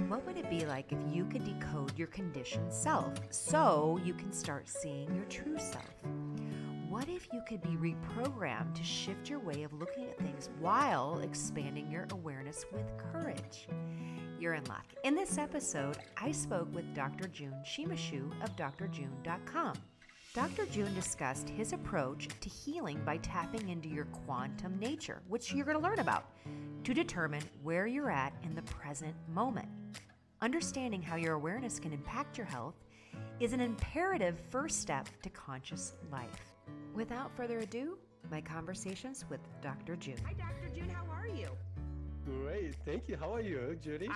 What would it be like if you could decode your conditioned self so you can start seeing your true self? What if you could be reprogrammed to shift your way of looking at things while expanding your awareness with courage? You're in luck. In this episode, I spoke with Dr. Jyun Shimizu of drjyun.com. Dr. Jyun discussed his approach to healing by tapping into your quantum nature, which you're going to learn about, to determine where you're at in the present moment. Understanding how your awareness can impact your health is an imperative first step to conscious life. Without further ado, my conversations with Dr. Jyun. Hi, Dr. Jyun. How are you? Great. Thank you. How are you, Judy?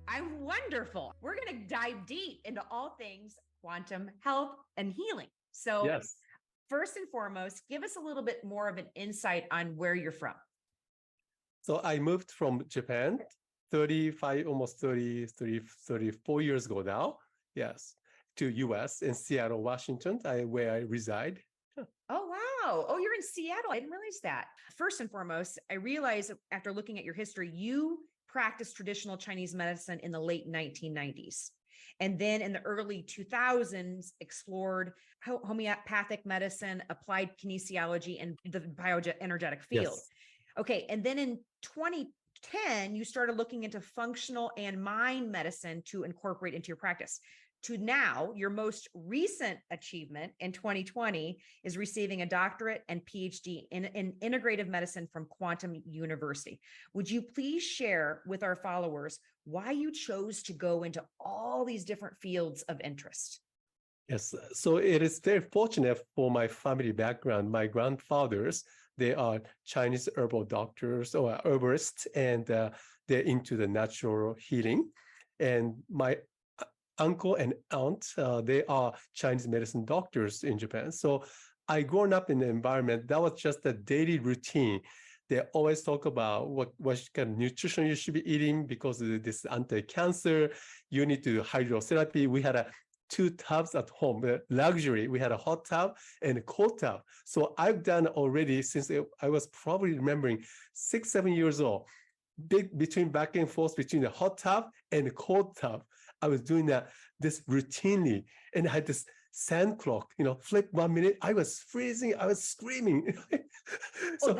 I'm wonderful. We're going to dive deep into all things quantum health and healing. So Yes. first and foremost, give us a little bit more of an insight on where you're from. So I moved from Japan 34 years ago now. Yes. To US in Seattle, Washington, where I reside. Oh, wow. Oh, you're in Seattle. I didn't realize that. First and foremost, I realized after looking at your history, you practiced traditional Chinese medicine in the late 1990s. And then in the early 2000s, explored homeopathic medicine, applied kinesiology, and the bioenergetic field. Yes. Okay. And then in 2010, you started looking into functional and mind medicine to incorporate into your practice. To now, your most recent achievement in 2020 is receiving a doctorate and PhD in integrative medicine from Quantum University. Would you please share with our followers why you chose to go into all these different fields of interest? Yes. So it is very fortunate for my family background. My grandfathers, they are Chinese herbal doctors or herbalists, and they're into the natural healing. And my uncle and aunt, they are Chinese medicine doctors in Japan. So I grown up in an environment that was just a daily routine. They always talk about what kind of nutrition you should be eating because of this anti-cancer. You need to do hydrotherapy. We had 2 tubs at home, luxury. We had a hot tub and a cold tub. So I've done already since I was probably remembering 6, 7 years old, between back and forth between the hot tub and the cold tub. I was doing this routinely, and I had this sand clock, flip 1 minute. I was freezing. I was screaming. So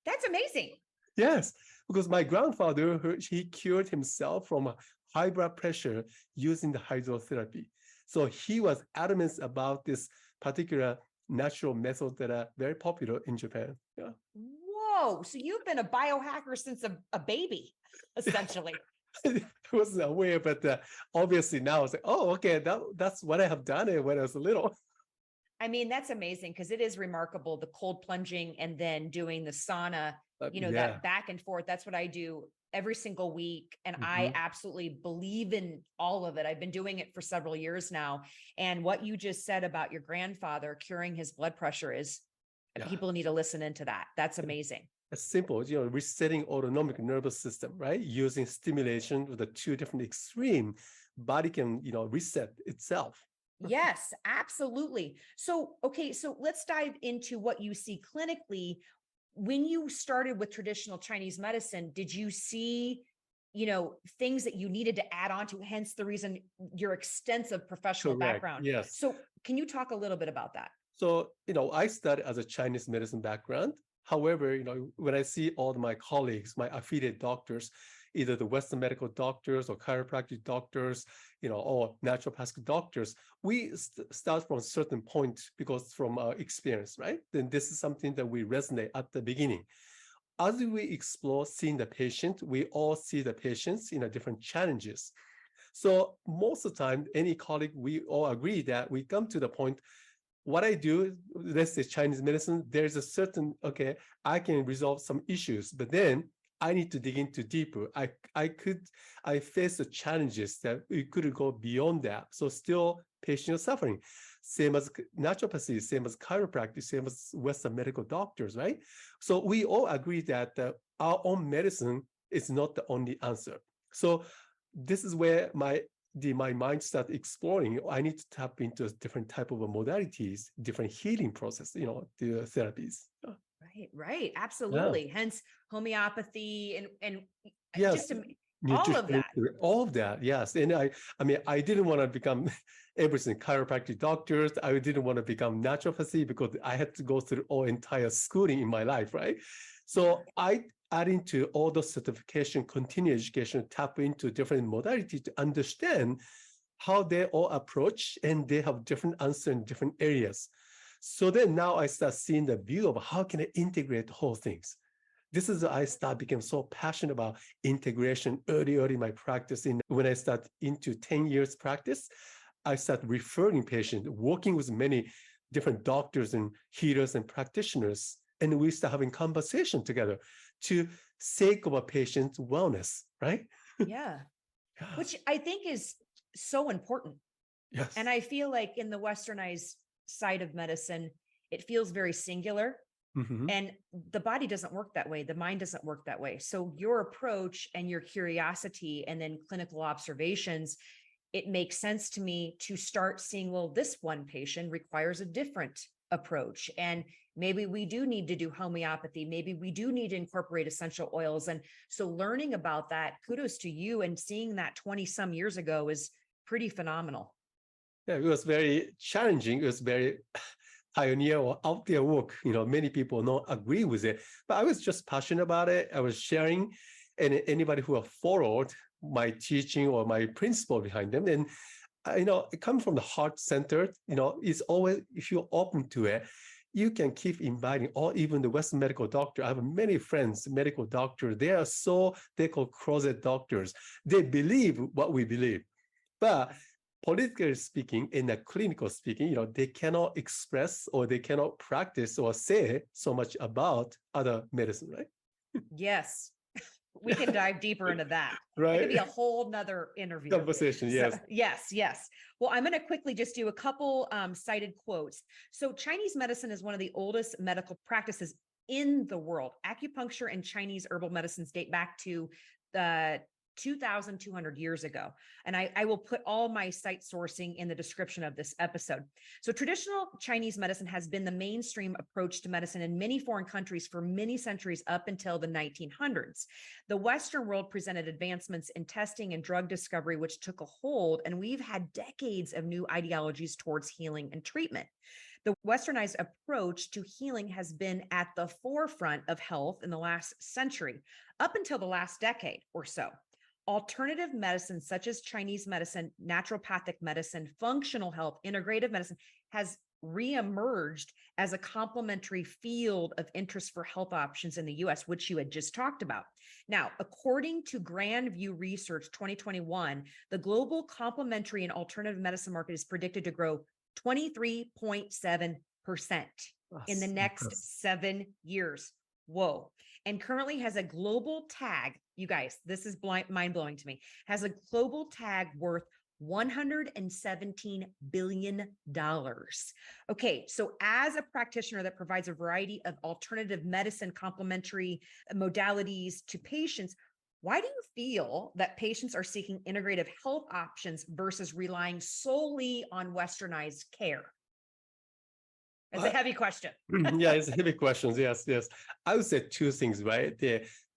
that's amazing. Yes, because my grandfather, he cured himself from high blood pressure using the hydrotherapy. So he was adamant about this particular natural method that are very popular in Japan. Yeah. Whoa. So you've been a biohacker since a baby, essentially. I wasn't aware, but obviously now I was like, oh, okay, that's what I have done when I was little. I mean, that's amazing because it is remarkable, the cold plunging and then doing the sauna, that back and forth. That's what I do every single week. And I absolutely believe in all of it. I've been doing it for several years now. And what you just said about your grandfather curing his blood pressure people need to listen into that. That's amazing. It's simple, resetting autonomic nervous system, right? Using stimulation with the 2 different extreme, body can, reset itself. Yes, absolutely. So, okay, so let's dive into what you see clinically. When you started with traditional Chinese medicine, did you see, things that you needed to add on to, hence the reason your extensive professional Correct. background? Yes. So can you talk a little bit about that? So, I studied as a Chinese medicine background. However, when I see all my colleagues, my affiliate doctors, either the Western medical doctors or chiropractic doctors, or naturopathic doctors, we start from a certain point because from our experience, right? Then this is something that we resonate at the beginning. As we explore seeing the patient, we all see the patients in different challenges. So most of the time, any colleague, we all agree that we come to the point, what I do, let's say Chinese medicine, there's a certain, I can resolve some issues, but then I need to dig into deeper. I face the challenges that we couldn't go beyond that. So still patient is suffering. Same as naturopathy, same as chiropractic, same as Western medical doctors, right? So we all agree that our own medicine is not the only answer. So this is where my mind starts exploring. I need to tap into different type of modalities, different healing process, the therapies. Right. Absolutely. Yeah. Hence homeopathy and Yes. just to All of that. all of that, yes. And I mean, I didn't want to become everything, chiropractic doctors. I didn't want to become naturopathy because I had to go through all entire schooling in my life, right? So I add into all the certification, continuing education, tap into different modalities to understand how they all approach, and they have different answers in different areas. So then now I start seeing the view of how can I integrate the whole things. This is I became so passionate about integration early in my practice. When I start into 10 years practice, I start referring patients, working with many different doctors and healers and practitioners, and we start having conversation together to sake of a patient's wellness, right? Yeah. Which I think is so important. Yes. And I feel like in the westernized side of medicine, it feels very singular. Mm-hmm. And the body doesn't work that way. The mind doesn't work that way. So your approach and your curiosity and then clinical observations, it makes sense to me to start seeing, well, this one patient requires a different approach. And maybe we do need to do homeopathy. Maybe we do need to incorporate essential oils. And so learning about that, kudos to you, and seeing that 20 some years ago is pretty phenomenal. Yeah, it was very challenging. It was very pioneer or out there work. Many people don't agree with it, but I was just passionate about it. I was sharing, and anybody who have followed my teaching or my principle behind them, and it comes from the heart centered. It's always, if you're open to it, you can keep inviting, or even the Western medical doctor. I have many friends, medical doctors. They call closet doctors. They believe what we believe, but politically speaking, in a clinical speaking, they cannot express or they cannot practice or say so much about other medicine, right? Yes. We can dive deeper into that. Right. It could be a whole nother interview. Conversation, yes. So, yes. Well, I'm going to quickly just do a couple cited quotes. So Chinese medicine is one of the oldest medical practices in the world. Acupuncture and Chinese herbal medicines date back to the 2,200 years ago. And I will put all my site sourcing in the description of this episode. So traditional Chinese medicine has been the mainstream approach to medicine in many foreign countries for many centuries up until the 1900s. The Western world presented advancements in testing and drug discovery, which took a hold, and we've had decades of new ideologies towards healing and treatment. The westernized approach to healing has been at the forefront of health in the last century, up until the last decade or so. Alternative medicine, such as Chinese medicine, naturopathic medicine, functional health, integrative medicine, has reemerged as a complementary field of interest for health options in the US, which you had just talked about. Now, according to Grand View Research 2021, the global complementary and alternative medicine market is predicted to grow 23.7% in the next 7 years. Whoa. And currently has a global tag. You guys, this is mind-blowing to me. Has a global tag worth $117 billion. Okay, so as a practitioner that provides a variety of alternative medicine complementary modalities to patients, why do you feel that patients are seeking integrative health options versus relying solely on westernized care? It's a heavy question. Yeah, it's a heavy question. Yes. I would say two things, right?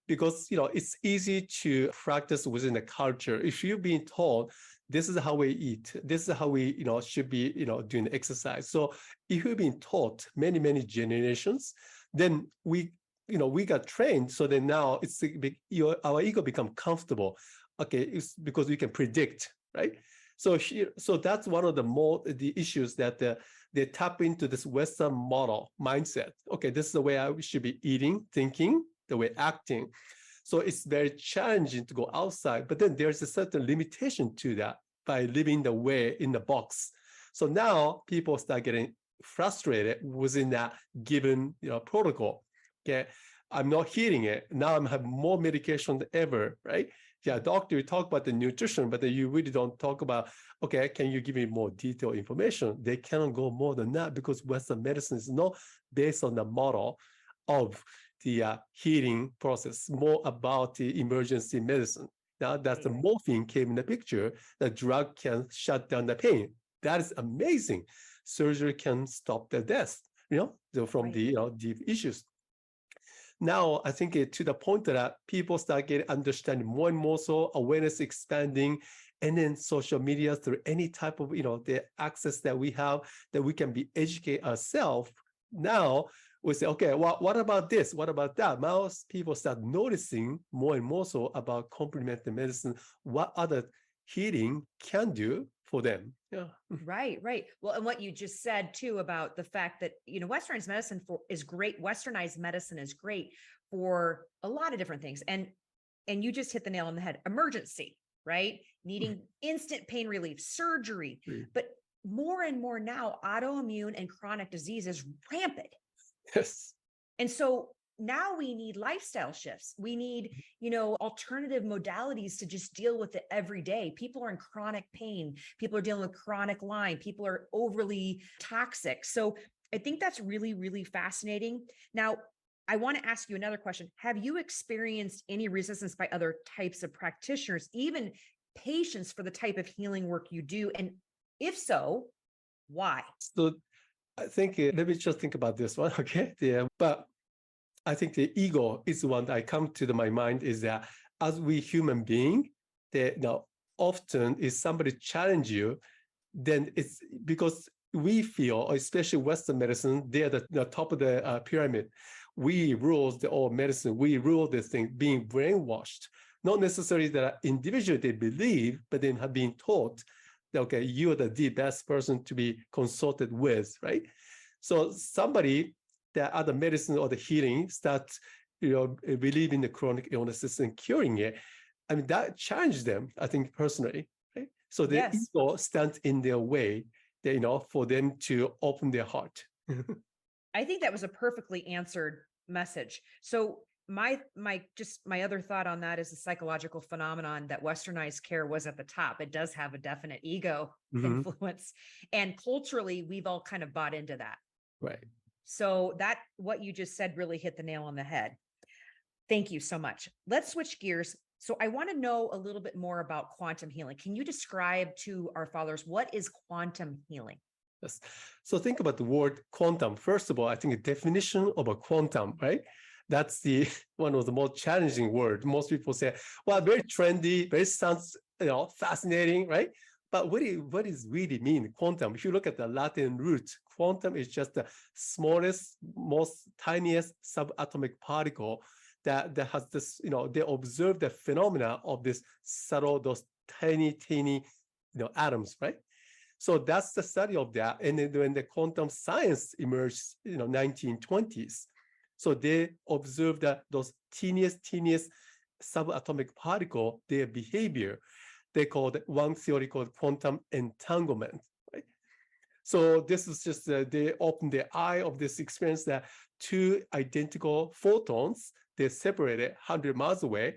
Because it's easy to practice within the culture. If you're being told this is how we eat, this is how we should be doing exercise. So if you've been taught many generations, then we got trained. So then now our ego become comfortable. Okay, it's because we can predict, right? So that's one of the issues that they tap into this Western model mindset. Okay, this is the way I should be eating, thinking, the way acting. So it's very challenging to go outside, but then there's a certain limitation to that by living the way in the box. So now people start getting frustrated within that given protocol. Okay, I'm not healing it. Now I'm having more medication than ever, right? Yeah, doctor, you talk about the nutrition, but then you really don't talk about, okay, can you give me more detailed information? They cannot go more than that because Western medicine is not based on the model of the healing process, more about the emergency medicine. Now that's the morphine came in the picture, the drug can shut down the pain. That is amazing. Surgery can stop the death, from the deep issues. now I think to the point that people start getting understanding more and more, so awareness expanding, and then social media through any type of, the access that we have, that we can be educate ourselves. Now we say, okay, well, what about this? What about that? Now people start noticing more and more so about complementary medicine, what other healing can do for them. Yeah. Right, right. Well, and what you just said too about the fact that, westernized medicine is great. Westernized medicine is great for a lot of different things. And you just hit the nail on the head. Emergency, right? Needing instant pain relief, surgery. But more and more now, autoimmune and chronic disease is rampant. Yes. And so now we need lifestyle shifts. We need, alternative modalities to just deal with it every day. People are in chronic pain. People are dealing with chronic Lyme. People are overly toxic. So I think that's really, really fascinating. Now, I want to ask you another question. Have you experienced any resistance by other types of practitioners, even patients, for the type of healing work you do? And if so, why? So I think, let me just think about this one, okay? Yeah, but I think the ego is one that come to my mind, is that as we human being, that often is somebody challenge you, then it's because we feel, especially Western medicine, they're the top of the pyramid. We rule all medicine, we rule this thing, being brainwashed. Not necessarily that individually they believe, but then have been taught that, okay, you're the best person to be consulted with, right? So somebody that other medicine or the healing starts, relieving the chronic illnesses and curing it. I mean, that challenged them, I think, personally, right? So the ego stands in their way, for them to open their heart. I think that was a perfectly answered message. So my other thought on that is the psychological phenomenon that westernized care was at the top. It does have a definite ego influence. And culturally, we've all kind of bought into that. Right. So that what you just said really hit the nail on the head. Thank you so much. Let's switch gears. So I want to know a little bit more about quantum healing. Can you describe to our followers, what is quantum healing? Yes. So think about the word quantum. First of all, I think a definition of a quantum, right? That's the one of the most challenging words. Most people say, well, very trendy, very sounds, fascinating, right? But what does really mean quantum? If you look at the Latin root, quantum is just the smallest, most tiniest subatomic particle that has this, they observe the phenomena of this subtle, those tiny, atoms, right? So that's the study of that. And then when the quantum science emerged, 1920s, so they observed that those teeniest subatomic particle, their behavior, they called one theory called quantum entanglement, right? So this is just, they opened the eye of this experience that two identical photons, they separated 100 miles away,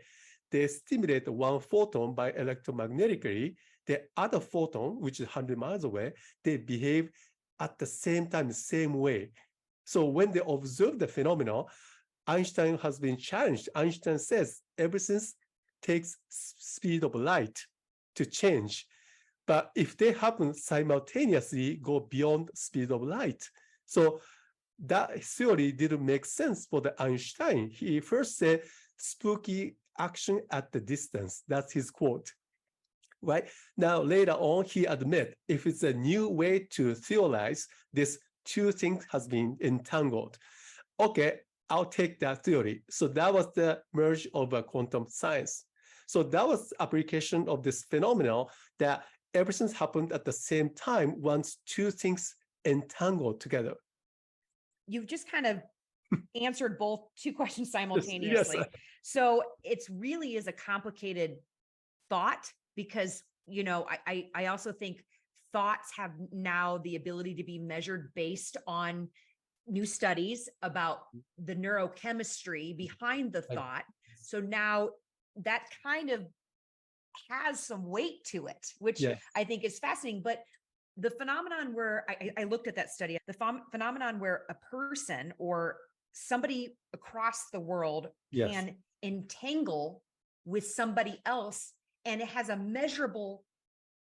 they stimulate one photon by electromagnetically, the other photon, which is 100 miles away, they behave at the same time, the same way. So when they observe the phenomenon, Einstein has been challenged. Einstein says everything takes speed of light to change. But if they happen simultaneously, go beyond speed of light. So that theory didn't make sense for the Einstein. He first said spooky action at the distance. That's his quote. Right now, later on, he admit if it's a new way to theorize, this two things has been entangled. Okay, I'll take that theory. So that was the merge of quantum science. So that was application of this phenomenon that everything happened at the same time once two things entangled together. You've just kind of answered both two questions simultaneously. Yes. So it's really is a complicated thought because, I also think thoughts have now the ability to be measured based on new studies about the neurochemistry behind the thought. So now that kind of has some weight to it, which I think is fascinating. But the phenomenon where I looked at that study, the phenomenon where a person or somebody across the world can entangle with somebody else, and it has a measurable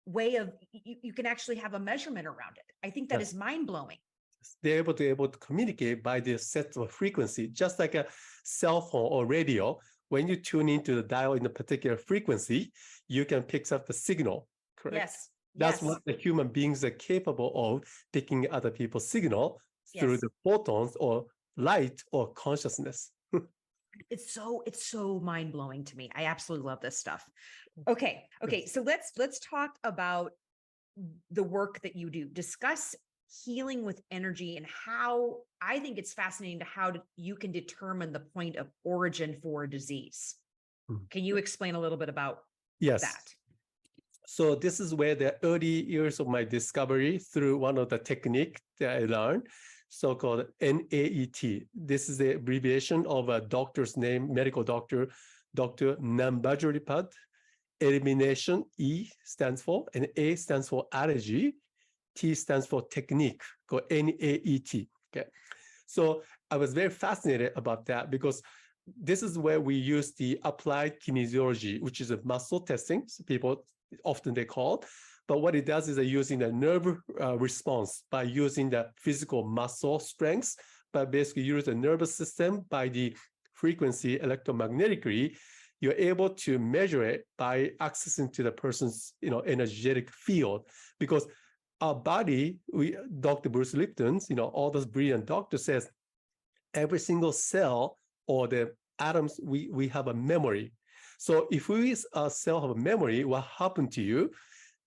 way of, you can actually have a measurement around it. I think that is mind-blowing. They're able to communicate by the set of frequency, just like a cell phone or radio. When you tune into the dial in a particular frequency, you can pick up the signal, correct? Yes. That's Yes. what the human beings are capable of, picking other people's signal through Yes. the photons or light or consciousness. It's so mind-blowing to me. I absolutely love this stuff. Okay. So let's talk about the work that you do. Discuss healing with energy and how I think it's fascinating to how you can determine the point of origin for a disease. Can you explain a little bit about that? So this is where the early years of my discovery through one of the technique that I learned, so-called NAET. This is the abbreviation of a doctor's name, medical doctor, Dr. Nambajoripad. Elimination, E stands for, and A stands for allergy, T stands for technique, called NAET. Okay. So I was very fascinated about that because this is where we use the applied kinesiology, which is a muscle testing. So people often they call it. But what it does is using the nerve response by using the physical muscle strengths, but basically use the nervous system by the frequency electromagnetically. You're able to measure it by accessing to the person's energetic field, because our body, Dr. Bruce Lipton's, all those brilliant doctors says every single cell or the atoms, we have a memory. So if we cell have a memory, what happened to you?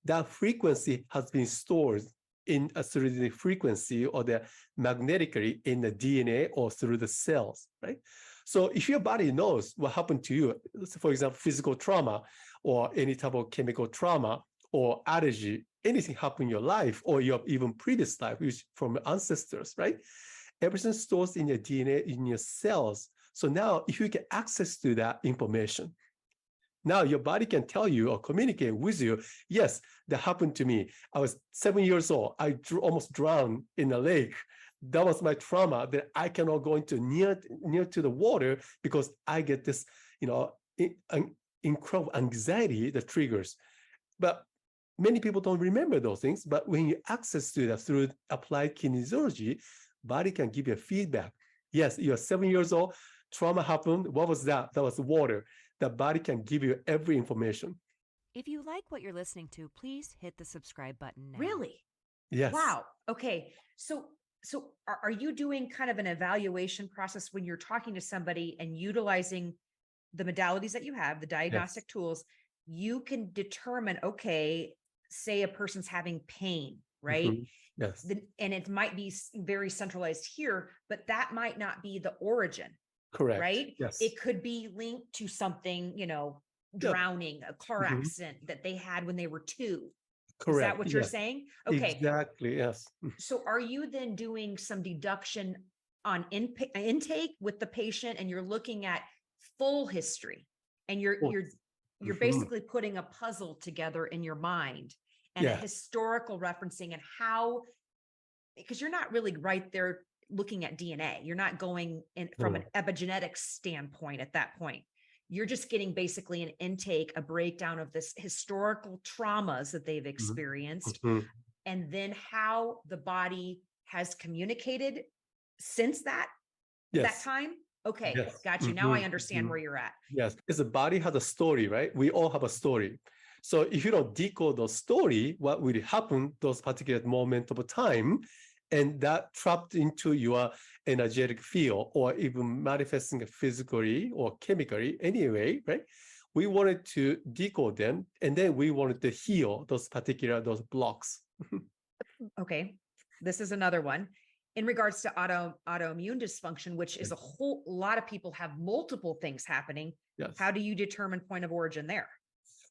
That frequency has been stored in through the frequency or the magnetically in the DNA or through the cells, right? So if your body knows what happened to you, for example, physical trauma or any type of chemical trauma or allergy, anything happened in your life or your even previous life, which from ancestors, right? Everything stores in your DNA, in your cells. So now if you get access to that information, now your body can tell you or communicate with you, yes, that happened to me. I was 7 years old. I almost drowned in a lake. That was my trauma, that I cannot go into near to the water because I get this, incredible anxiety that triggers. But many people don't remember those things. But when you access to that through applied kinesiology, body can give you feedback. Yes, you're 7 years old. Trauma happened. What was that? That was water. The body can give you every information. If you like what you're listening to, please hit the subscribe button now. Really? Yes. Wow. Okay. So are you doing kind of an evaluation process when you're talking to somebody and utilizing the modalities that you have, the diagnostic tools, you can determine, okay, say a person's having pain, right? Mm-hmm. Yes. And it might be very centralized here, but that might not be the origin. Correct. Right? Yes. It could be linked to something, drowning, a car accident that they had when they were 2. Correct. Is that what you're saying? Okay. Exactly. Yes. So are you then doing some deduction on intake with the patient, and you're looking at full history, and you're basically putting a puzzle together in your mind and a historical referencing and how, because you're not really right there looking at DNA. You're not going in from an epigenetic standpoint at that point. You're just getting basically an intake, a breakdown of this historical traumas that they've experienced, and then how the body has communicated since that time. Okay, got you. Now I understand where you're at. Yes, because the body has a story, right? We all have a story. So if you don't decode the story, what will happen those particular moment of time, and that trapped into your energetic field or even manifesting physically or chemically anyway, right? We wanted to decode them, and then we wanted to heal those blocks. Okay, this is another one. In regards to autoimmune dysfunction, which is a whole lot of people have multiple things happening. Yes. How do you determine point of origin there?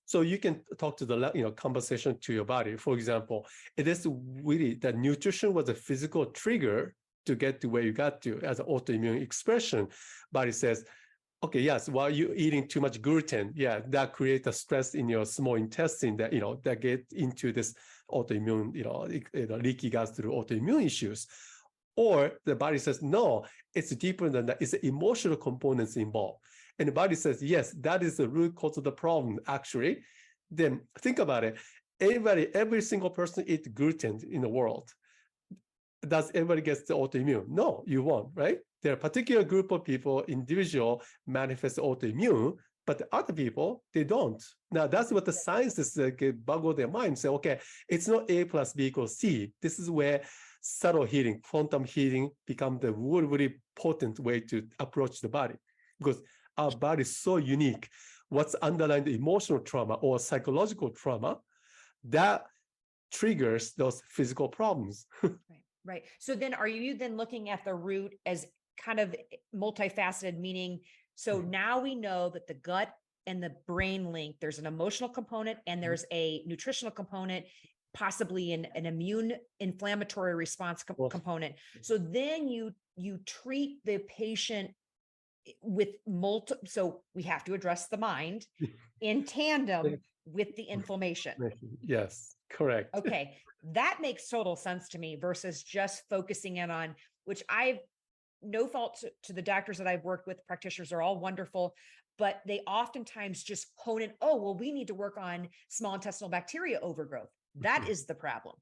So you can talk to the conversation to your body. For example, it is really that nutrition was a physical trigger to get to where you got to as an autoimmune expression. Body says, okay, yes, while you're eating too much gluten, that creates a stress in your small intestine that that get into this autoimmune, leaky gut through autoimmune issues. Or the body says, no, it's deeper than that. It's the emotional components involved. And the body says, yes, that is the root cause of the problem, actually. Then think about it. Every single person eats gluten in the world. does everybody get the autoimmune? No, you won't, right? There are a particular group of people, individual manifest autoimmune, but the other people, they don't. Now, that's what the scientists boggle their mind, say, okay, it's not A plus B equals C. This is where subtle healing, quantum healing become the really, really potent way to approach the body, because our body is so unique. What's underlying the emotional trauma or psychological trauma, that triggers those physical problems. Right. So then are you then looking at the root as kind of multifaceted, meaning, so now we know that the gut and the brain link, there's an emotional component and there's a nutritional component, possibly an immune inflammatory response component. So then you treat the patient with so we have to address the mind in tandem with the inflammation. Yes, correct. Okay, that makes total sense to me versus just focusing in on, which I've no fault to the doctors that I've worked with, practitioners are all wonderful, but they oftentimes just hone in, oh, well, we need to work on small intestinal bacteria overgrowth. That is the problem.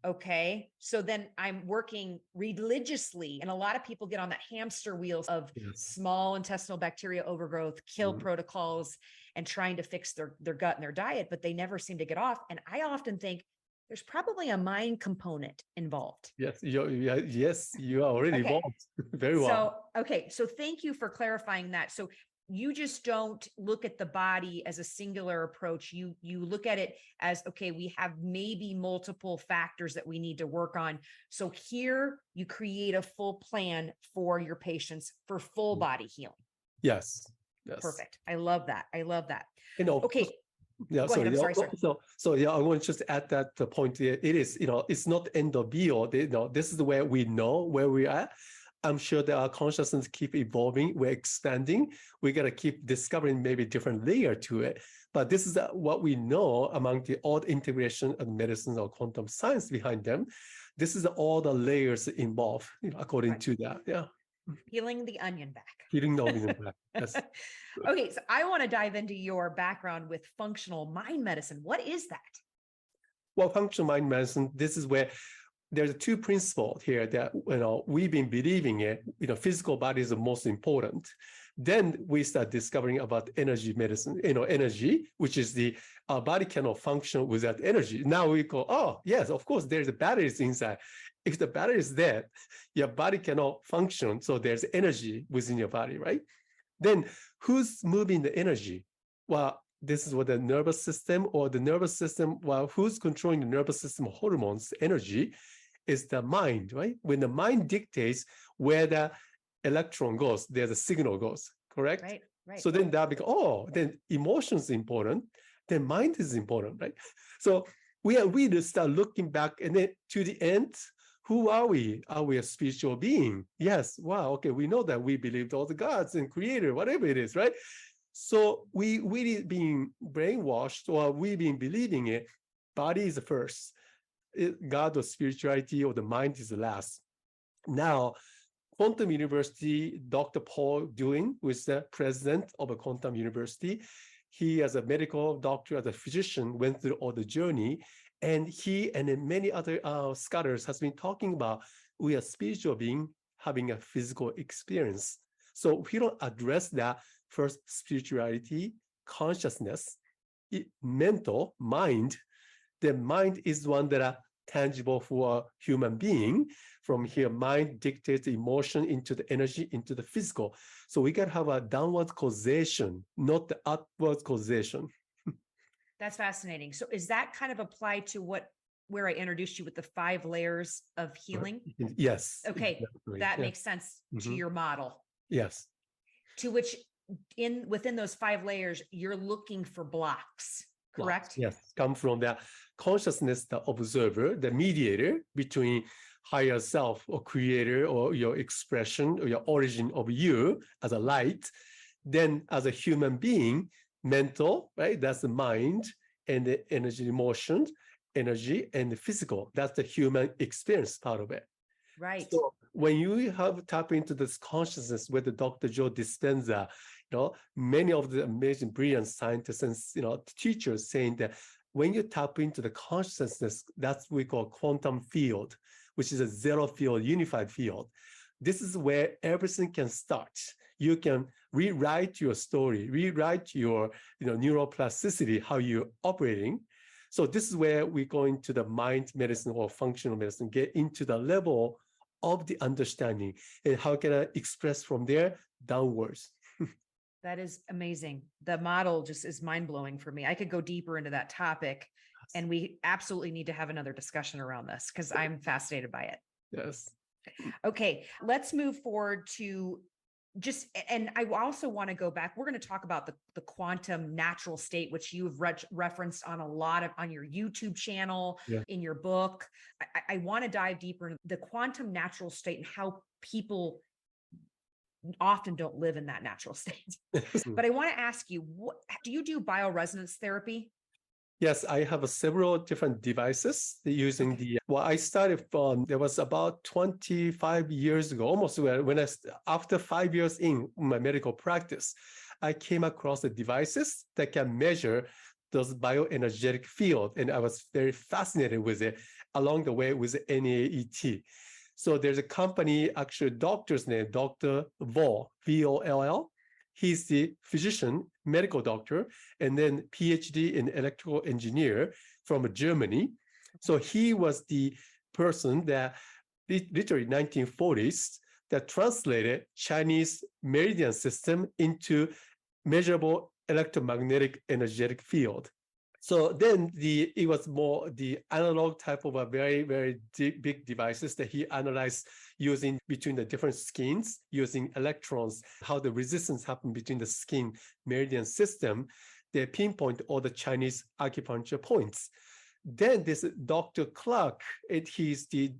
Okay. So then I'm working religiously, and a lot of people get on that hamster wheels of small intestinal bacteria overgrowth, kill protocols, and trying to fix their gut and their diet, but they never seem to get off. And I often think there's probably a mind component involved. Yes, you are already involved. Very well. So thank you for clarifying that. So you just don't look at the body as a singular approach. You look at it as, okay, we have maybe multiple factors that we need to work on. So here you create a full plan for your patients for full body healing. Yes. Perfect. I love that. Okay. Yeah, Go ahead. Sorry. So yeah, I want to just add that the point here. It is, it's not end of be all. This is where we know where we are. I'm sure that our consciousness keep evolving. We're expanding. We got to keep discovering maybe different layer to it. But this is what we know among all the integration of medicine or quantum science behind them. This is all the layers involved, according to that. Yeah. Peeling the onion back. Peeling the onion back. Yes. Okay, so I want to dive into your background with functional mind medicine. What is that? Well, functional mind medicine, this is where there's two principles here that we've been believing it. Physical body is the most important. Then we start discovering about energy medicine. Energy, which is our body cannot function without energy. Now we go, oh yes, of course, there's a batteries inside. If the battery is dead, your body cannot function. So there's energy within your body, right? Then who's moving the energy? Well, this is what the nervous system well, who's controlling the nervous system hormones, energy, is the mind, right? When the mind dictates where the electron goes, there's a signal goes, correct? Right. So then that becomes, then emotions is important, then mind is important, right? So we to start looking back, and then to the end, who are we? Are we a spiritual being? Yes. Wow. Okay. We know that we believed all the gods and creator, whatever it is, right? So we being brainwashed, or we been believing it, body is the first. God or spirituality or the mind is the last. Now, Quantum University, Dr. Paul Dewey, who is the president of a Quantum University, he as a medical doctor, as a physician, went through all the journey, and he and many other scholars has been talking about we are spiritual being having a physical experience. So if you don't address that, first spirituality, consciousness, mental, mind, the mind is one that are tangible for a human being. From here, mind dictates the emotion into the energy, into the physical. So we can have a downward causation, not the upward causation. That's fascinating. So is that kind of applied to where I introduced you with the 5 layers of healing? Yes. Okay. Exactly. That makes sense to your model. Yes. To which within those 5 layers, you're looking for blocks, correct? Yes. Come from the consciousness, the observer, the mediator between higher self or creator or your expression or your origin of you as a light. Then as a human being, mental, right? That's the mind, and the energy, emotion, energy, and the physical. That's the human experience part of it. Right. So when you have tap into this consciousness with the Dr. Joe Dispenza, many of the amazing, brilliant scientists and teachers saying that when you tap into the consciousness, that's what we call quantum field. which is a zero field, unified field. This is where everything can start. You can rewrite your story, rewrite your neuroplasticity, how you're operating. So this is where we go into the mind medicine or functional medicine, get into the level of the understanding and how can I express from there downwards. That is amazing. The model just is mind blowing for me. I could go deeper into that topic, and we absolutely need to have another discussion around this because I'm fascinated by it. Yes. Okay, let's move forward to just, and I also want to go back. We're going to talk about the quantum natural state, which you've referenced on a lot of on your YouTube channel, Yeah. in your book. I want to dive deeper into the quantum natural state and how people often don't live in that natural state. But I want to ask you, do you do bioresonance therapy? Yes, I have several different devices using I started from, there was about 25 years ago, almost when after 5 years in my medical practice, I came across the devices that can measure those bioenergetic field. And I was very fascinated with it along the way with NAET. So there's a company, actually doctor's name, Dr. Voll, V-O-L-L. He's the physician, medical doctor, and then PhD in electrical engineer from Germany. So he was the person that literally 1940s that translated Chinese meridian system into measurable electromagnetic energetic field. So then it was more the analog type of a very, very big devices that he analyzed using between the different skins, using electrons, how the resistance happened between the skin meridian system. They pinpoint all the Chinese acupuncture points. Then this Dr. Clark, he's the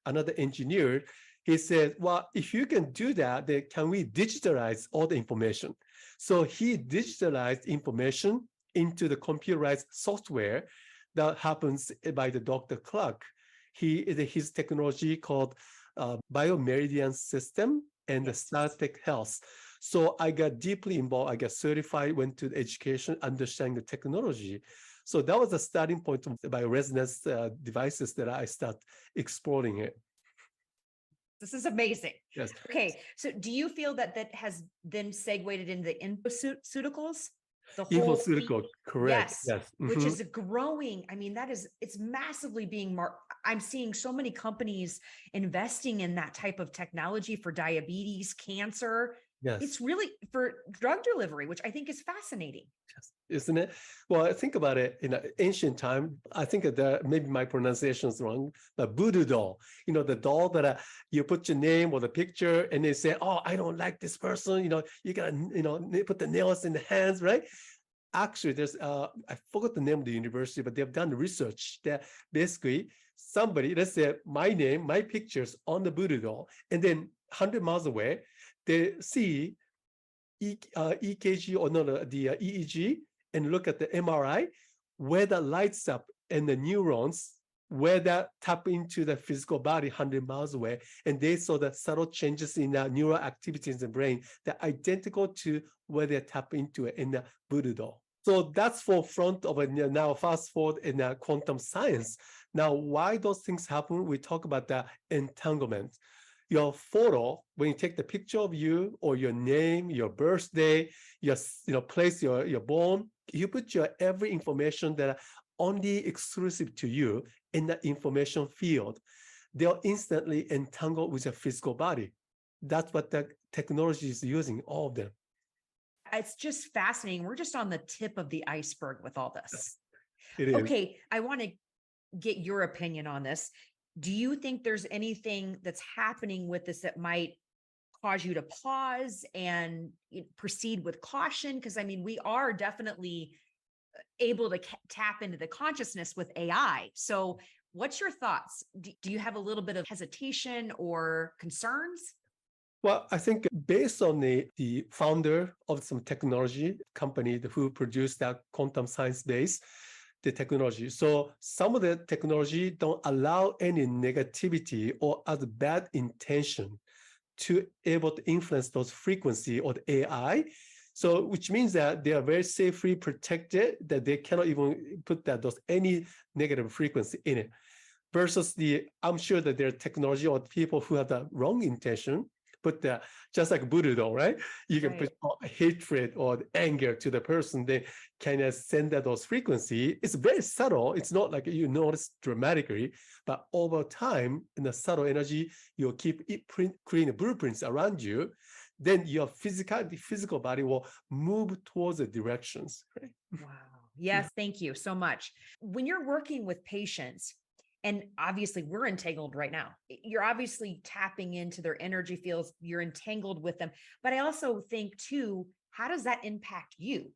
another engineer. He said, well, if you can do that, then can we digitalize all the information? So he digitalized information into the computerized software that happens by the Dr. Clark. His technology called Biomeridian System and the StarTech Health. So I got deeply involved. I got certified, went to the education, understanding the technology. So that was the starting point of the bioresonance devices that I start exploring it. This is amazing. Yes. Okay. So do you feel that has then segued into the infoceuticals? The whole Infoceutical, correct. Yes. Which is growing. I mean, it's massively being I'm seeing so many companies investing in that type of technology for diabetes, cancer. Yes. It's really for drug delivery, which I think is fascinating. Yes. Isn't it? Well, I think about it in ancient time. I think that maybe my pronunciation is wrong, but voodoo doll, the doll that you put your name or the picture and they say, oh, I don't like this person. You got to, put the nails in the hands, right? Actually, there's, I forgot the name of the university, but they've done research that basically somebody, let's say my name, my pictures on the voodoo doll, and then 100 miles away, they see EKG or the EEG and look at the MRI, where that lights up and the neurons, where that tap into the physical body 100 miles away. And they saw the subtle changes in the neural activities in the brain that are identical to where they tap into it in the voodoo doll. So that's forefront of it now. Fast forward in quantum science. Now, why those things happen? We talk about the entanglement. Your photo, when you take the picture of you or your name, your birthday, your place you're born, you put your every information that are only exclusive to you in the information field. They'll instantly entangle with your physical body. That's what the technology is using, all of them. It's just fascinating. We're just on the tip of the iceberg with all this. It is. Okay, I want to get your opinion on this. Do you think there's anything that's happening with this that might cause you to pause and proceed with caution? Because I mean, we are definitely able to tap into the consciousness with AI. So what's your thoughts? Do you have a little bit of hesitation or concerns? Well, I think based on the founder of some technology company who produced that quantum science base, the technology. So some of the technology don't allow any negativity or other bad intention to able to influence those frequency or the AI. So which means that they are very safely protected, that they cannot even put those any negative frequency in it. versus I'm sure that there are technology or people who have the wrong intention, but just like Buddha, right? You can Right. put hatred or anger to the person, they kind of send that those frequency. It's very subtle. It's not like you notice dramatically, but over time, in the subtle energy, you'll keep creating blueprints around you. Then your physical body will move towards the directions. Right? Wow. Yes, thank you so much. When you're working with patients, and obviously we're entangled right now, you're obviously tapping into their energy fields, you're entangled with them. But I also think too, how does that impact you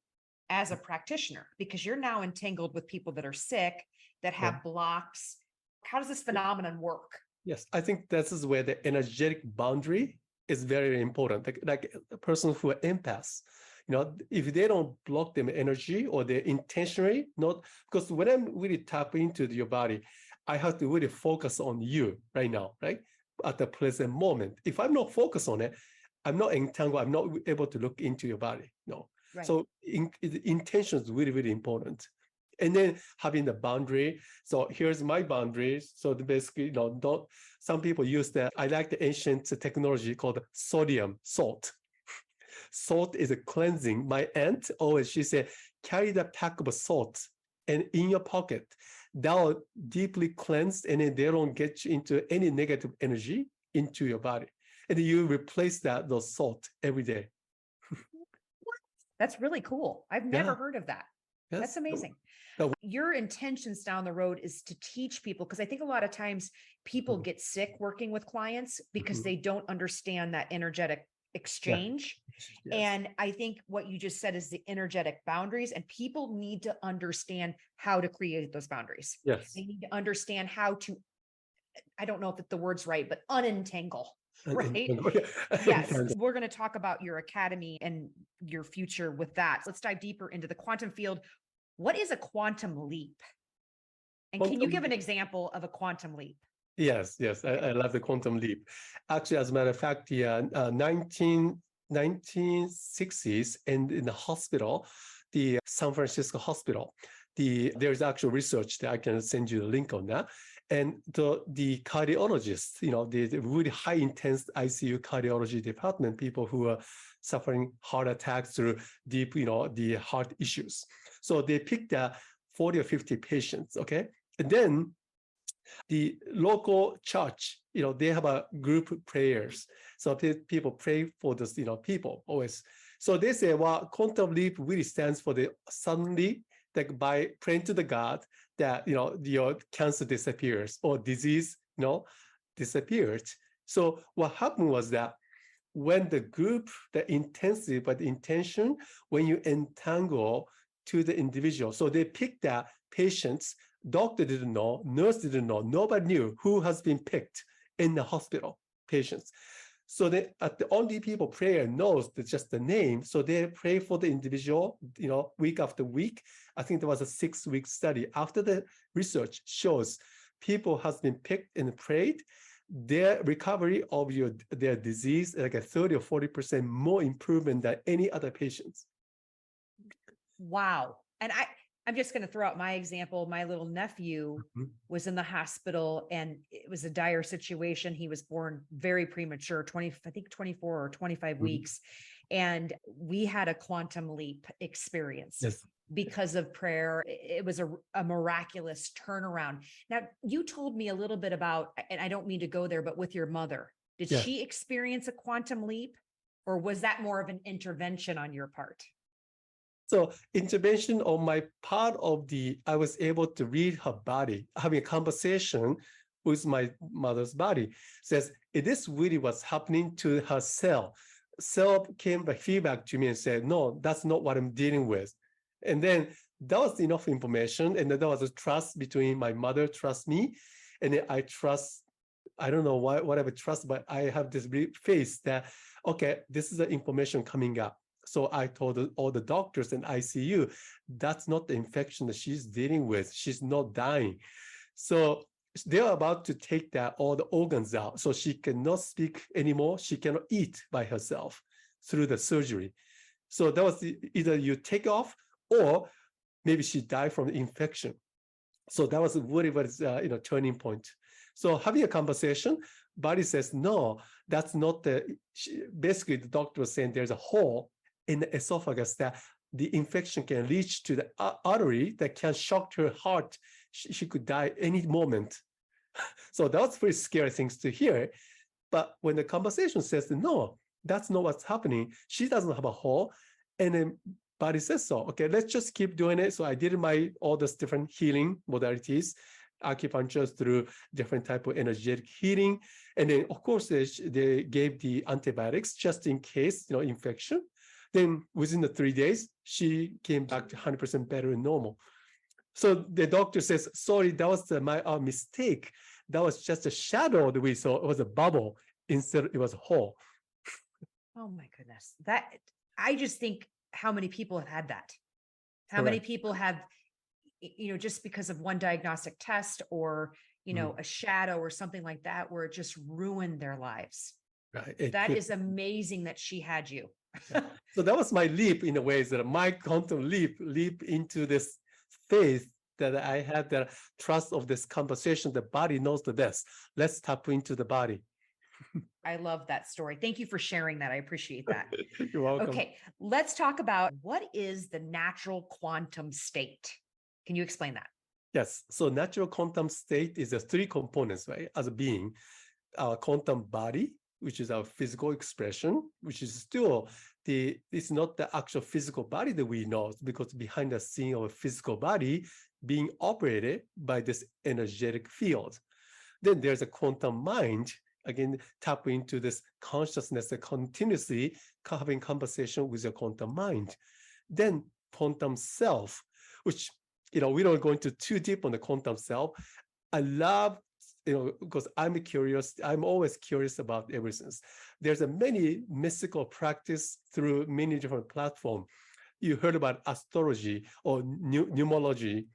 as a practitioner? Because you're now entangled with people that are sick, that have blocks. How does this phenomenon work? Yes, I think this is where the energetic boundary is very important. Like a person who are empaths, if they don't block them energy or they intentionally not, because when I'm really tap into your body, I have to really focus on you right now, right? At the present moment. If I'm not focused on it, I'm not entangled, I'm not able to look into your body. No. Right. So intention is really, really important. And then having the boundary. So here's my boundaries. So basically, don't, some people use that. I like the ancient technology called sodium salt. Salt is a cleansing. My aunt always, she said, carry the pack of salt and in your pocket. That will deeply cleanse, and then they don't get you into any negative energy into your body. And you replace those salt every day. That's really cool. I've never heard of that. Yes. That's amazing. No. Your intentions down the road is to teach people, because I think a lot of times people get sick working with clients because they don't understand that energetic exchange. Yes. And I think what you just said is the energetic boundaries, and people need to understand how to create those boundaries. Yes. They need to understand how to, I don't know if the word's right, but unentangle. Right. Yes. We're going to talk about your academy and your future with that. Let's dive deeper into the quantum field. What is a quantum leap? And can you give an example of a quantum leap? Yes. I love the quantum leap. Actually, as a matter of fact, the 1960s, and in the hospital, the San Francisco hospital, there's actual research that I can send you the link on that. And the cardiologists, the really high intense ICU cardiology department, people who are suffering heart attacks through deep, the heart issues. So they picked 40 or 50 patients, okay? And then the local church, they have a group prayers. So people pray for this, people always. So they say, well, quantum leap really stands for the suddenly, like by praying to the God that, your cancer disappears or disease, disappeared. So what happened was that when the group, the intensity, but the intention, when you entangle to the individual, so they picked that patients, doctor didn't know, nurse didn't know, nobody knew who has been picked in the hospital patients. So the only people prayer knows just the name. So they pray for the individual, week after week. I think there was a 6-week study. After the research shows people has been picked and prayed, their recovery of their disease, like a 30 or 40% more improvement than any other patients. Wow. And I'm just going to throw out my example. My little nephew was in the hospital, and it was a dire situation. He was born very premature, 24 or 25 weeks. And we had a quantum leap experience because of prayer. It was a miraculous turnaround. Now, you told me a little bit about, and I don't mean to go there, but with your mother, did she experience a quantum leap, or was that more of an intervention on your part? So intervention on my part I was able to read her body, having a conversation with my mother's body. Says, this really was happening to her cell. Cell came back feedback to me and said, no, that's not what I'm dealing with. And then that was enough information. And then there was a trust between my mother trust me. And then I trust, I don't know whatever trust, but I have this faith that, okay, this is the information coming up. So I told all the doctors in ICU, that's not the infection that she's dealing with. She's not dying. So they're about to take all the organs out. So she cannot speak anymore. She cannot eat by herself through the surgery. So that was either you take off or maybe she died from the infection. So that was whatever turning point. So having a conversation, body says, no, that's not basically the doctor was saying there's a hole in the esophagus that the infection can reach to the artery that can shock her heart. She could die any moment. So that was very scary things to hear. But when the conversation says, no, that's not what's happening. She doesn't have a hole. And then body says so. Okay, let's just keep doing it. So I did all those different healing modalities, acupuncture through different type of energetic healing. And then of course they gave the antibiotics just in case, infection. Then within the 3 days, she came back to 100% better and normal. So the doctor says, sorry, that was our mistake. That was just a shadow that we saw. It was a bubble instead it was a hole. Oh my goodness. I just think how many people have had that. How Correct. many people have, just because of one diagnostic test or, a shadow or something like that, where it just ruined their lives. Right. That is amazing that she had you. So that was my leap in a way, that my quantum leap into this faith that I had, the trust of this conversation. The body knows the best. Let's tap into the body. I love that story. Thank you for sharing that. I appreciate that. You're welcome. Okay, let's talk about what is the natural quantum state. Can you explain that? Yes. So natural quantum state is the 3 components, right? As a being, our quantum body, which is our physical expression, which is still it's not the actual physical body that we know, because behind the scene of a physical body being operated by this energetic field. Then there's a quantum mind, again, tap into this consciousness that continuously having conversation with your quantum mind. Then quantum self, which, we don't go into too deep on the quantum self. I love, because I'm curious, I'm always curious about everything. There's a many mystical practice through many different platforms. You heard about astrology or numerology.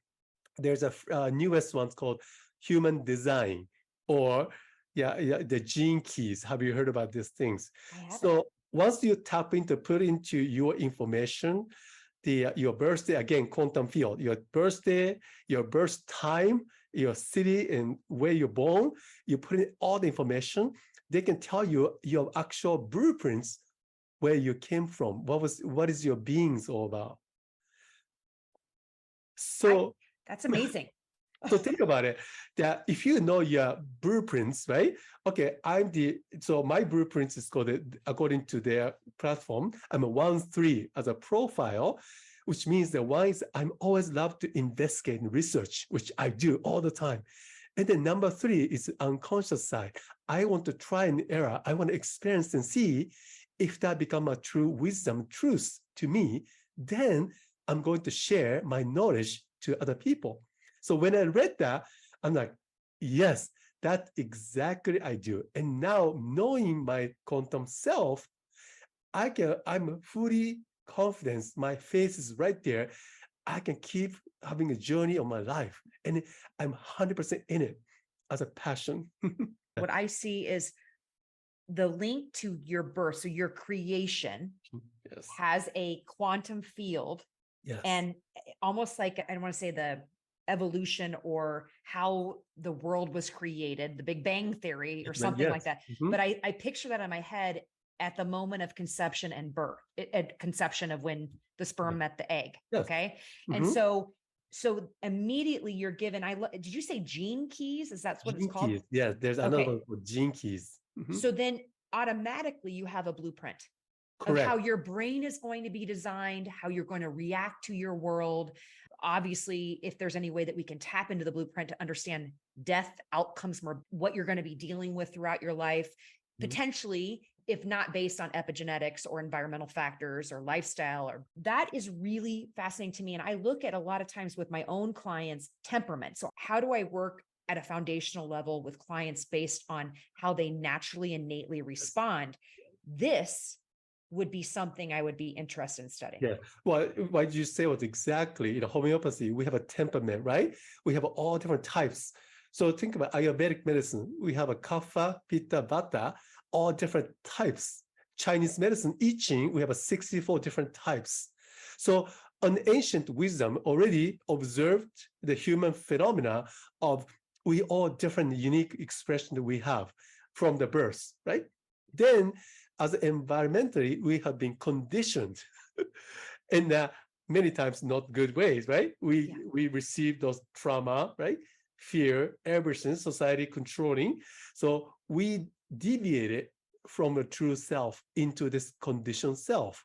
There's a newest one called human design, or the gene keys. Have you heard about these things? So once you put into your information, your birthday, again, quantum field, your birthday, your birth time, your city and where you're born, you put in all the information, they can tell you your actual blueprints, where you came from, what is your beings all about. So that's amazing. So think about it, that if you know your blueprints, right? Okay, so my blueprints is called, according to their platform, I'm a 1-3 as a profile, which means that one is I'm always love to investigate and research, which I do all the time. And then number 3 is the unconscious side. I want to try and error. I want to experience and see if that become a true wisdom, truth to me, then I'm going to share my knowledge to other people. So when I read that, I'm like, yes, that's exactly I do. And now knowing my quantum self, I'm fully confident. My face is right there. I can keep having a journey of my life, and I'm 100% in it as a passion. What I see is the link to your birth. So your creation has a quantum field, and almost like, I don't want to say the evolution or how the world was created, the Big Bang Theory or something like that. But I picture that in my head at the moment of conception and birth, at conception of when the sperm met the egg. Okay. And so immediately you're given, did you say gene keys? Is that what it's called? Keys. Yeah, there's another one called gene keys. So then automatically you have a blueprint of how your brain is going to be designed, how you're going to react to your world. Obviously, if there's any way that we can tap into the blueprint to understand death outcomes, more what you're going to be dealing with throughout your life, potentially, if not based on epigenetics or environmental factors or lifestyle, or that is really fascinating to me. And I look at a lot of times with my own clients' temperament. So how do I work at a foundational level with clients based on how they naturally, innately respond? This would be something I would be interested in studying. Yeah. Well, what you say was exactly, homeopathy, we have a temperament, right? We have all different types. So think about Ayurvedic medicine. We have a Kapha, Pitta, Vata, all different types. Chinese medicine, I Ching, we have a 64 different types. So an ancient wisdom already observed the human phenomena of we all different unique expression that we have from the birth, right? Then as environmentally, we have been conditioned in many times not good ways, right? We receive those trauma, right? Fear, aversion, society controlling. So we deviated from a true self into this conditioned self.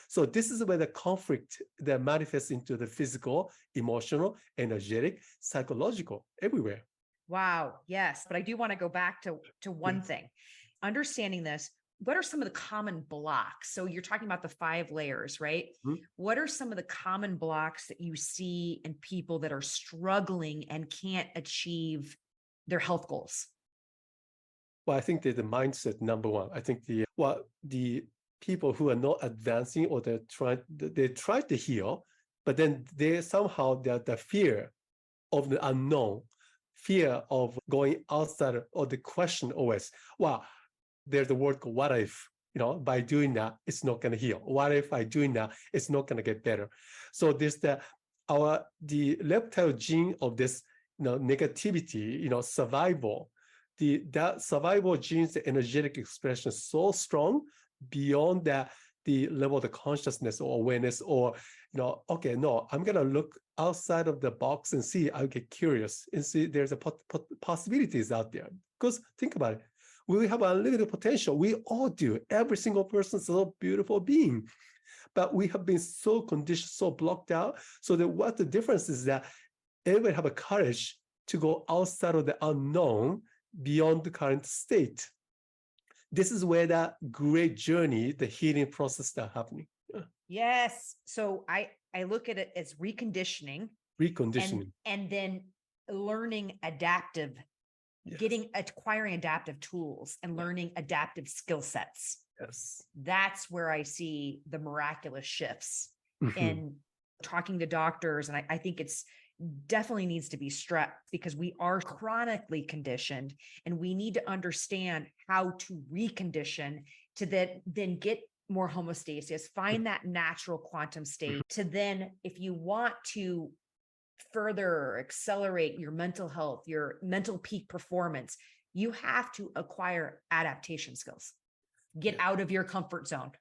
So this is where the conflict that manifests into the physical, emotional, energetic, psychological, everywhere. Wow. Yes. But I do want to go back to one thing. Understanding this, what are some of the common blocks? So you're talking about the 5 layers, right? Mhm. What are some of the common blocks that you see in people that are struggling and can't achieve their health goals? Well, I think that the mindset, number one. I think the people who are not advancing or they try to heal, but then they somehow the fear of the unknown, fear of going outside or the question always, well, there's a word called what if, by doing that, it's not going to heal. What if by doing that, it's not going to get better? So there's the reptile gene of this, negativity, survival, that survival genes, the energetic expression is so strong beyond that the level of the consciousness or awareness or, okay, no, I'm going to look outside of the box and see, I'll get curious and see there's a possibilities out there. Because think about it. We have unlimited potential. We all do. Every single person is a beautiful being. But we have been so conditioned, so blocked out. So that what the difference is that everybody have a courage to go outside of the unknown beyond the current state. This is where that great journey, the healing process start happening. Yes. So I look at it as reconditioning Reconditioning. and then learning adaptive, Yes. acquiring adaptive tools and learning adaptive skill sets. Yes. That's where I see the miraculous shifts Mhm. in talking to doctors. And I think it's definitely needs to be stressed because we are chronically conditioned and we need to understand how to recondition to then get more homeostasis, find that natural quantum state to then, if you want to further accelerate your mental health, your mental peak performance, you have to acquire adaptation skills, get out of your comfort zone.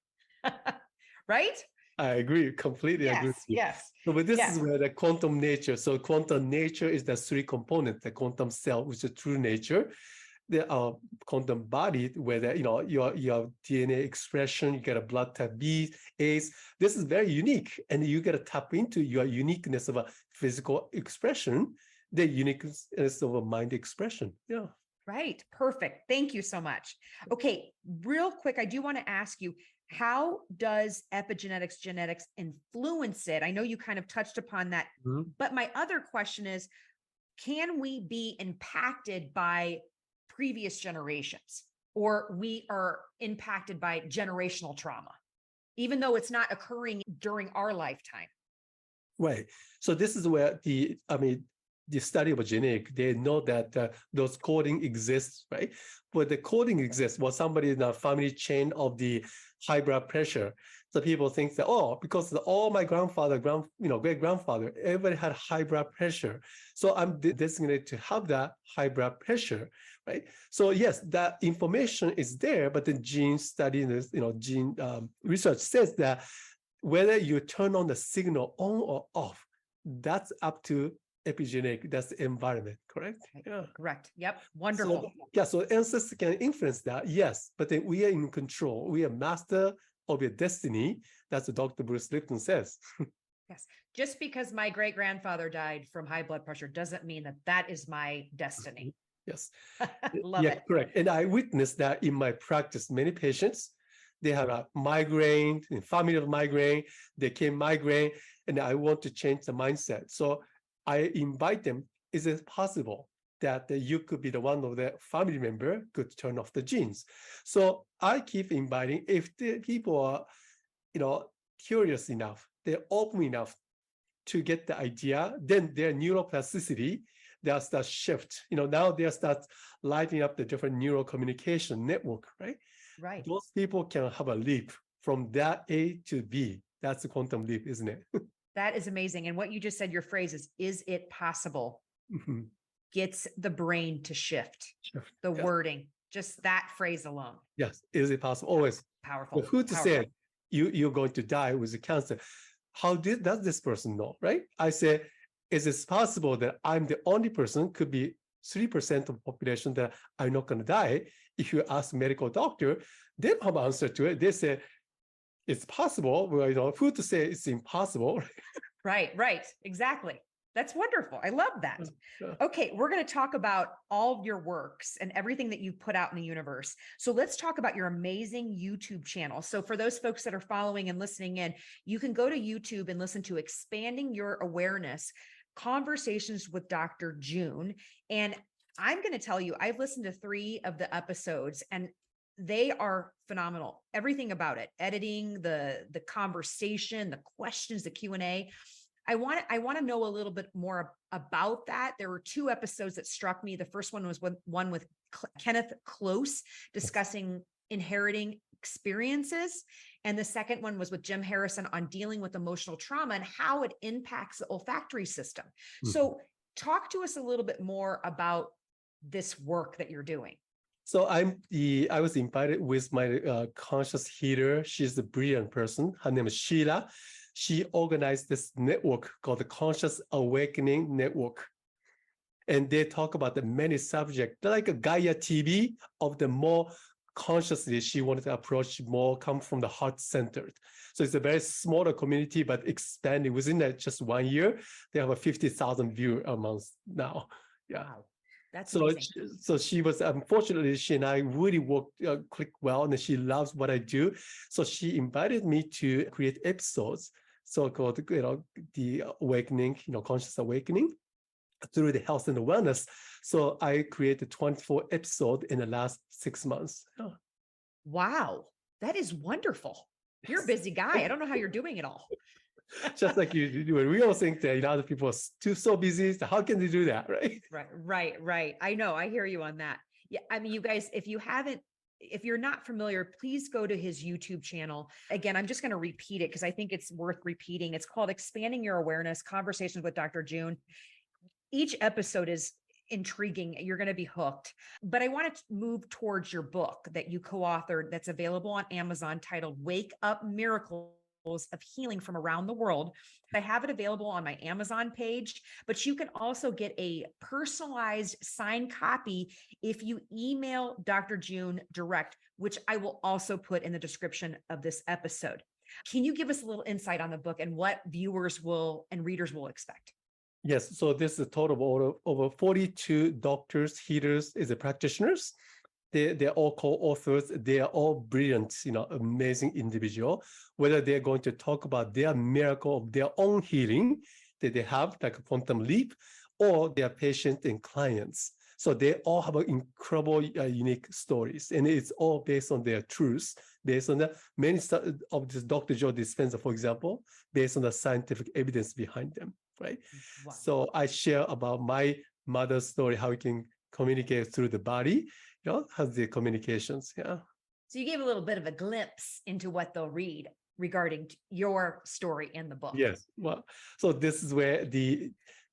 Right? I agree, completely agree with you. Yes. So, but this is where the quantum nature. So, quantum nature is the 3 components: the quantum self, which is true nature, the quantum body, where your DNA expression, you get a blood type B, A's. This is very unique, and you got to tap into your uniqueness of a physical expression, the uniqueness of a mind expression. Yeah. Right. Perfect. Thank you so much. Okay. Real quick, I do want to ask you, how does epigenetics, genetics influence it? I know you kind of touched upon that, but my other question is, can we be impacted by previous generations, or we are impacted by generational trauma, even though it's not occurring during our lifetime? Right. So this is where the study of genetic, they know that those coding exists, right? But the coding exists, well, somebody in the family chain of the high blood pressure. So people think that, because all my grandfather, great grandfather, everybody had high blood pressure. So I'm designated to have that high blood pressure, right? So yes, that information is there, but the gene study, gene research says that whether you turn on the signal on or off, that's up to epigenetic, that's the environment, correct? Yeah. Correct. Yep. Wonderful. So ancestors can influence that, yes, but then we are in control. We are master of your destiny. That's what Dr. Bruce Lipton says. Yes. Just because my great grandfather died from high blood pressure doesn't mean that is my destiny. Yes. Love it. Correct. And I witnessed that in my practice. Many patients, they have a migraine, family of migraine, they came migraine, and I want to change the mindset. So I invite them, is it possible that you could be the one of the family member could turn off the genes? So I keep inviting, if the people are, curious enough, they're open enough to get the idea, then their neuroplasticity, they'll start shift. Now they start lighting up the different neural communication network, right? Right. Those people can have a leap from that A to B. That's a quantum leap, isn't it? That is amazing. And what you just said, your phrase is it possible? Mhm. Gets the brain to shift. Sure. The Yes. wording, just that phrase alone. Yes. Is it possible? Always. Powerful. But who to Powerful. say you're going to die with cancer? How does this person know, right? I say, is it possible that I'm the only person, could be 3% of the population, that I'm not going to die? If you ask medical doctor, they don't have an answer to it. They say, it's possible. Well, who to say it's impossible? Right. Exactly. That's wonderful. I love that. Yeah. Okay, we're going to talk about all of your works and everything that you've put out in the universe. So let's talk about your amazing YouTube channel. So for those folks that are following and listening in, you can go to YouTube and listen to Expanding Your Awareness, Conversations with Dr. Jyun. And I'm going to tell you, I've listened to 3 of the episodes and they are phenomenal. Everything about it, editing, the conversation, the questions, the Q&A. I want to know a little bit more about that. There were 2 episodes that struck me. The first one was one with Kenneth Close discussing inheriting experiences. And the second one was with Jim Harrison on dealing with emotional trauma and how it impacts the olfactory system. Mhm. So talk to us a little bit more about this work that you're doing. So I was invited with my conscious healer. She's a brilliant person. Her name is Sheila. She organized this network called the Conscious Awakening Network. And they talk about the many subjects, like a Gaia TV of the more consciously she wanted to approach more, come from the heart centered. So it's a very smaller community, but expanding within that just 1 year. They have a 50,000 view a month now. Yeah. Wow. That's So, amazing. so she was, unfortunately, she and I really click well, and she loves what I do. So she invited me to create episodes, so-called, the awakening, conscious awakening through the health and wellness. So I created 24 episodes in the last 6 months. Oh, Wow. That is wonderful. You're a busy guy. I don't know how you're doing it all. just like you do. We all think that other people are so busy. So how can they do that, right? Right. I know. I hear you on that. Yeah. I mean, you guys, if you're not familiar, please go to his YouTube channel. Again, I'm just going to repeat it because I think it's worth repeating. It's called Expanding Your Awareness, Conversations with Dr. Jyun. Each episode is intriguing. You're going to be hooked. But I want to move towards your book that you co-authored that's available on Amazon titled Wake Up Miracles of Healing from Around the World. I have it available on my Amazon page, but you can also get a personalized signed copy if you email Dr. Jyun direct, which I will also put in the description of this episode. Can you give us a little insight on the book and what viewers and readers will expect? Yes, so this is a total of over 42 doctors, healers, practitioners. They're all co-authors. They are all brilliant, amazing individual. Whether they're going to talk about their miracle of their own healing that they have, like a quantum leap, or their patients and clients. So they all have incredible, unique stories, and it's all based on their truths, based on the many of this Dr. Joe Dispenza, for example, based on the scientific evidence behind them, right? Wow. So I share about my mother's story, how we can communicate through the body, has the communications. Yeah. So you gave a little bit of a glimpse into what they'll read regarding your story in the book. Yes. Well, so this is where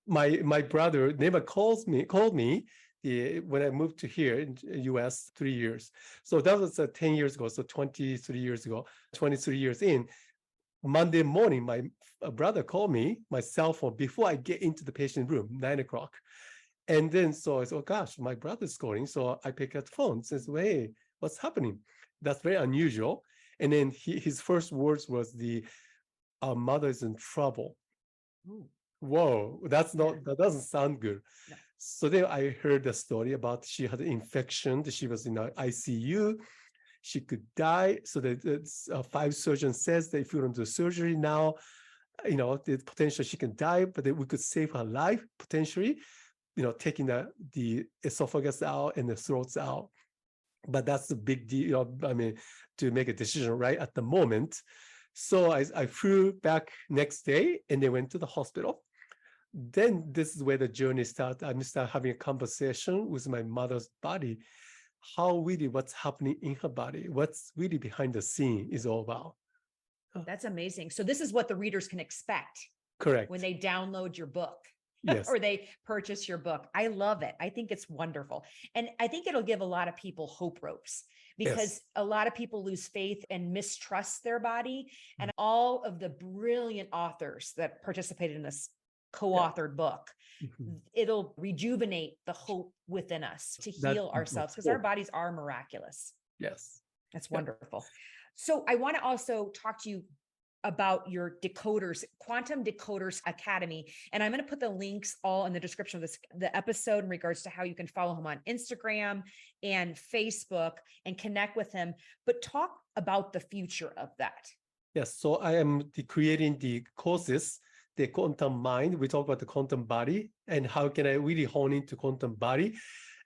my brother never called me when I moved to here in US 3 years. So that was 10 years ago. So 23 years ago, 23 years in. Monday morning, my brother called me, my cell phone, before I get into the patient room, 9 o'clock. And then so I said, oh gosh, my brother's calling. So I pick up the phone and says, hey, what's happening? That's very unusual. And then his first words was our mother is in trouble. Ooh. Whoa, that doesn't sound good. No. So then I heard the story about she had an infection. She was in the ICU. She could die. So the 5 surgeons says that if you don't do surgery now, the potential she can die, but we could save her life potentially, taking the esophagus out and the throats out. But that's a big deal, to make a decision right at the moment. So I flew back next day and they went to the hospital. Then this is where the journey started. I started having a conversation with my mother's body. What's happening in her body, what's really behind the scene is all about. That's amazing. So this is what the readers can expect Correct. when they download your book Yes. or they purchase your book. I love it. I think it's wonderful. And I think it'll give a lot of people hope ropes because Yes. a lot of people lose faith and mistrust their body. And all of the brilliant authors that participated in this co-authored book, Mhm. it'll rejuvenate the hope within us to That- heal ourselves because our bodies are miraculous. Yes. That's Yeah. wonderful. So I want to also talk to you about your decoders, Quantum Decoders Academy. And I'm going to put the links all in the description of the episode in regards to how you can follow him on Instagram and Facebook and connect with him. But talk about the future of that. Yes. So I am creating the courses, the quantum mind. We talk about the quantum body and how can I really hone into quantum body.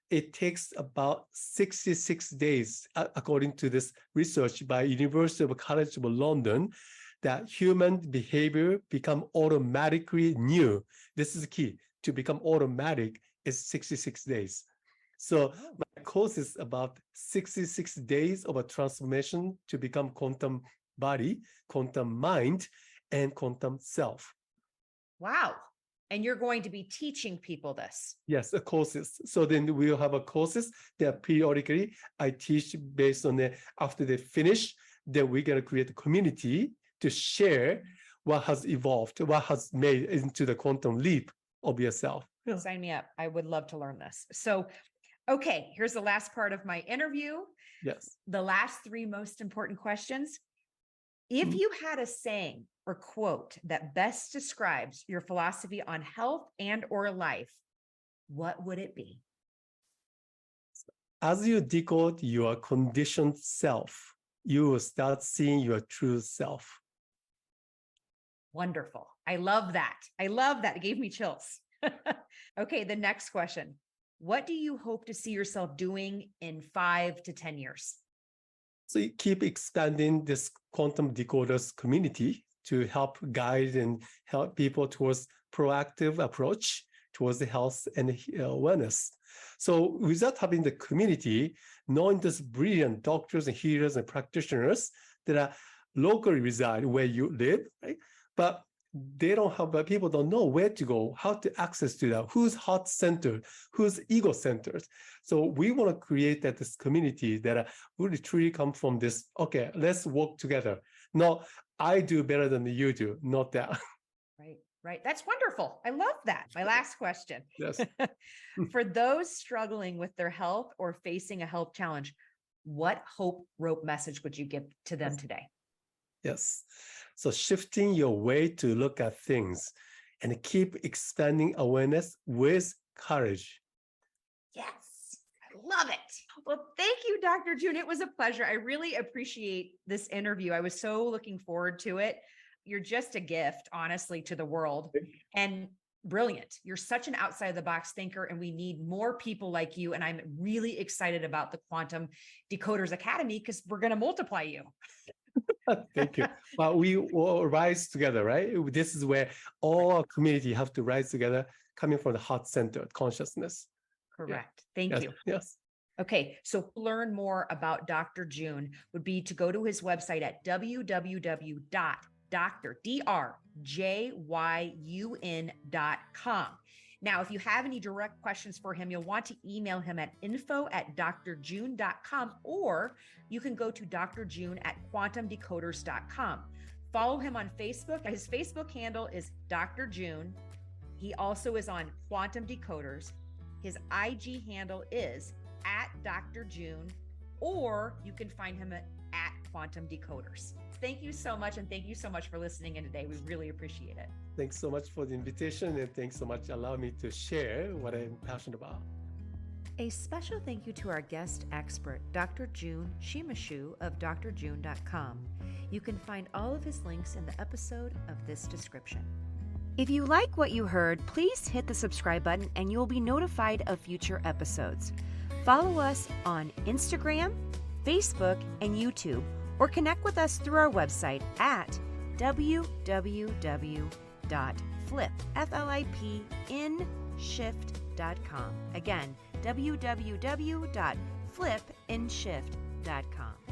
It takes about 66 days, according to this research by University of College of London, that human behavior become automatically new. This is key. To become automatic is 66 days. So my course is about 66 days of a transformation to become quantum body, quantum mind, and quantum self. Wow. And you're going to be teaching people this. Yes, the courses. So then we'll have a courses that periodically I teach based on the, after they finish, then we're going to create a community to share what has evolved, what has made into the quantum leap of yourself. Yeah. Sign me up. I would love to learn this. So, okay, here's the last part of my interview. Yes. The last three most important questions. If Mhm. you had a saying or quote that best describes your philosophy on health and or life, what would it be? As you decode your conditioned self, you will start seeing your true self. Wonderful. I love that. I love that. It gave me chills. Okay, the next question. What do you hope to see yourself doing in 5 to 10 years? So you keep expanding this quantum decoders community to help guide and help people towards proactive approach towards the health and wellness. So without having the community, knowing these brilliant doctors and healers and practitioners that are locally reside where you live, right? But they don't have, but people don't know where to go, how to access to that, who's heart-centered, who's ego-centered. So we want to create that this community that really truly come from this, okay, let's work together. No, I do better than you do, not that. Right, right. That's wonderful. I love that. My last question. Yes. For those struggling with their health or facing a health challenge, what hope rope message would you give to them today? Yes. So shifting your way to look at things and keep expanding awareness with courage. Yes, I love it. Well, thank you, Dr. Jyun. It was a pleasure. I really appreciate this interview. I was so looking forward to it. You're just a gift, honestly, to the world and brilliant. You're such an outside of the box thinker, and we need more people like you. And I'm really excited about the Quantum Decoders Academy because we're going to multiply you. Thank you. But we will rise together, right? This is where all our community have to rise together, coming from the heart-centered consciousness. Correct. Thank Yes. you. Yes. Okay, so to learn more about Dr. Jyun would be to go to his website at www.drjyun.com. Now, if you have any direct questions for him, you'll want to email him at info@drjyun.com, or you can go to drjyun@quantumdecoders.com. Follow him on Facebook. His Facebook handle is Dr. Jyun. He also is on Quantum Decoders. His IG handle is @Dr. Jyun, or you can find him at Quantum Decoders. Thank you so much. And thank you so much for listening in today. We really appreciate it. Thanks so much for the invitation, and thanks so much for allowing me to share what I'm passionate about. A special thank you to our guest expert, Dr. Jyun Shimizu of drjyun.com. You can find all of his links in the episode of this description. If you like what you heard, please hit the subscribe button and you'll be notified of future episodes. Follow us on Instagram, Facebook, and YouTube, or connect with us through our website at www.flipinshift.com. Again, www.flipinshift.com.